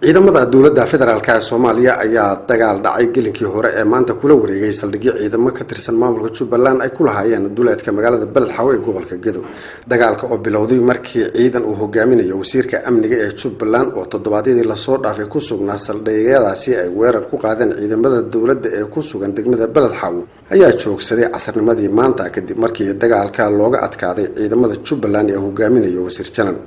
ciidamada dawladda federaalka ee Soomaaliya ayaa dagaal dhacay gelinkii hore ee maanta kula wareegay saldhigyo ciidamo ka tirsan maamulka Jubbaland ay ku lahaayeen duleedka magaalada Beledxaawo ee gobolka Gedo. Dagaalka oo bilowday markii ciidan uu hogaaminayo wasiirka amniga ee Jubbaland oo toddobaadyadii la soo dhaafay ku sugnaa saldhigyadaasi ay weerar ku qaadeen ciidamada dawladda ee ku sugan degmada Beledxaawo ayaa joogsaday casarnimadii maanta kadib markii dagaalka looga adkaaday ciidamada Jubbaland ee hogaaminayo wasiir Janan.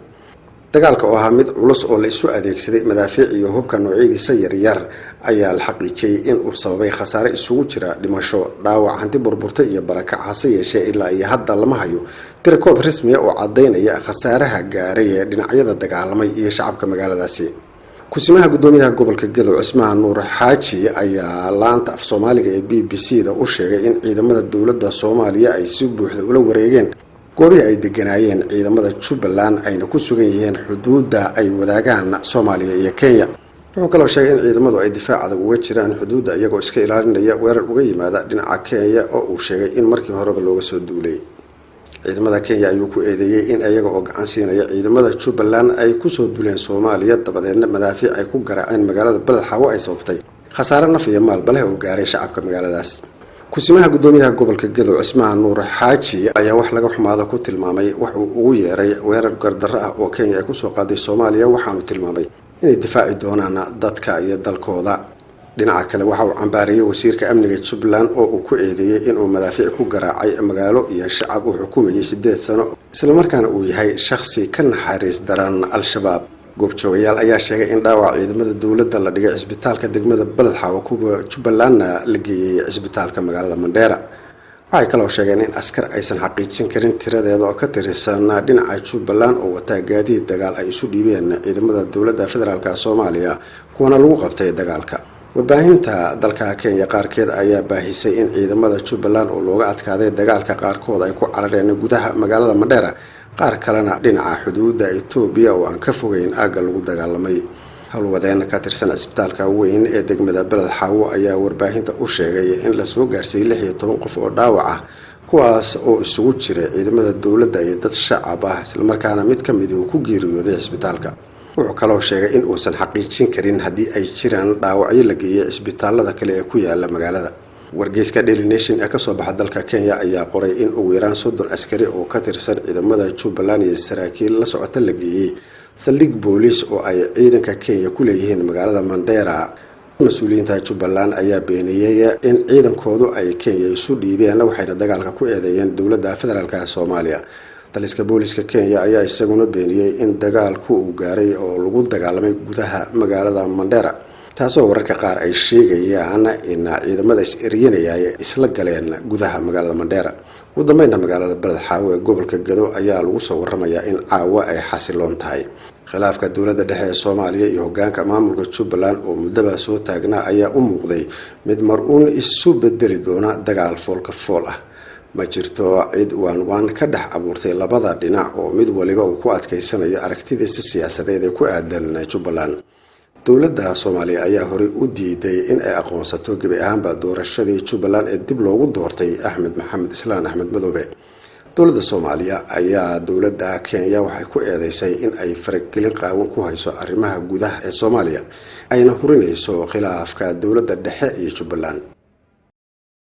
dagaalka oo ahaa mid culus oo la isu adeegsaday madaafiic iyo hubka noocyadiisa yaryar ayaa la xaqiijiyay in uu sababay khasaare isugu jira dhimasho, dhaawac, hanti burburtay iyo barakac. hase yeeshee ilaa iyo hadda lama hayo tirakood rasmi ah oo cadeynaya khasaaraha gaaray ee dhinacyada dagaalamay iyo shacabka magaaladaasi. kusimaha gudoomiyaha gobolka Gedo Cismaan Nuur Xaaji ayaa laanta af Soomaaliga ee BBC-da u sheegay in ciidamada dawladda Soomaaliya ay si buuxda ula wareegeen goobaha ay deganayeen ciidamada Jubbaland ayna ku sugan yihiin xuduudda ay wadaagaan Soomaaliya iyo Kenya. wuxuu kaloo sheegay in ciidamadu ay difaac adag uga jiraan xuduudda iyagoo iska ilaalinaya weerar uga yimaada dhinaca Kenya oo uu sheegay in markii horeba looga soo duulay. ciidamada Kenya ayuu ku eedeeyay in iyaga oo gacan siinaya ciidamada Jubbaland ay ku soo duuleen Soomaaliya dabadeedna madaafiic ay ku garaaceen magaalada Beledxaawo ay sababtay khasaare naf iyo maalba leh oo gaaray shacabka magaaladaas. kusimaha gudoomiyaha gobolka Gedo Cismaan Nuur Xaaji ayaa wax laga xumaado ku tilmaamay wax uu ugu yeeray weerar gardarro ah oo Kenya ay ku soo qaaday Soomaaliya, waxaanu tilmaamay inay difaaci doonaan dadka iyo dalkooda. dhinaca kale waxa uu cambaariyay wasiirka amniga Jubbaland oo uu ku eedeeyay in uu madaafiic ku garaacay magaalo iyo shacab uu xukumayay 8 sano isla markaana uu yahay shakhsi ka naxariis daran al-shabaab. goobjoogayaal ayaa sheegay in dhaawac ciidamada dawladda la dhigay cisbitaalka degmada Beledxaawo kuwa Jubbalandna la geeyay cisbitaalka magaalada Mandheera. waxay kaloo sheegeen in askar aysan xaqiijin karin tiradeeda oo ka tirsan dhinaca Jubbaland oo wata gaadiid dagaal ay isu dhiibeen ciidamada dawladda federaalka Soomaaliya kuwana lagu qabtay dagaalka. warbaahinta dalka Kenya qaarkeed ayaa baahisay in ciidamada Jubbaland oo looga adkaaday dagaalka qaarkood ay ku carareen gudaha magaalada Mandheera, qaar kalena dhinaca xuduudda Itoobiya oo aan ka fogeyn aagga lagu dagaalamay. howlwadeen ka tirsan cisbitaalka weyn ee degmada Beledxaawo ayaa warbaahinta u sheegay in la soo gaarsiiyay 16 qof oo dhaawac ah, kuwaas oo isugu jira ciidamada dawladda iyo dad shacab ah, isla markaana mid ka mid ah uu ku geeriyooday cisbitaalka. wuxuu kaloo sheegay in uusan xaqiijin karin haddii ay jiraan dhaawacyo la geeyay cisbitaalada kale ee ku yaala magaalada. wargeyska Daily Nation ee ka soo baxa dalka Kenya ayaa qoray in ugu yaraan 30 askari oo ka tirsan ciidamada Jubbaland iyo saraakiil la socota la geeyay saldhig booliis oo ay ciidanka Kenya ku leeyihiin magaalada Mandheera. mas'uuliyiinta Jubbaland ayaa beeniyay in ciidankoodu ay Kenya isu dhiibeen, waxayna dagaalka ku eedeeyeen dawladda federaalka Soomaaliya. taliska booliska Kenya ayaa isaguna beeniyay in dagaalku uu gaaray oo lagu dagaalamay gudaha magaalada Mandheera, taasoo wararka qaar ay sheegayaan in ciidamada is-eryanaya ay isla galeen gudaha magaalada Mandheera. ugu dambeynna magaalada Beledxaawo ee gobolka Gedo ayaa lagu soo waramayaa in caawa ay xasiloon tahay. khilaafka dawladda dhexe ee Soomaaliya iyo hoggaanka maamulka Jubbaland oo muddaba soo taagnaa ayaa u muuqday mid mar-uun isu bedeli doona dagaal foolka fool ah. ma jirto cid waan ka dhex abuurtay labada dhinac oo mid waliba uu ku adkaysanayo aragtidiisa siyaasadeed ee ku aadan Jubbaland. dawladda Soomaaliya ayaa horey u diiday in ay aqoonsato gebi ahaanba doorashadii Jubbaland ee dib loogu doortay Axmed Maxamed Islaan Axmed Madoobe. dawladda Soomaaliya ayaa dawladda Kenya waxay ku eedeysay in ay faragelin qaawan ku hayso arrimaha gudaha ee Soomaaliya ayna hurinayso khilaafka dawladda dhexe iyo Jubbaland.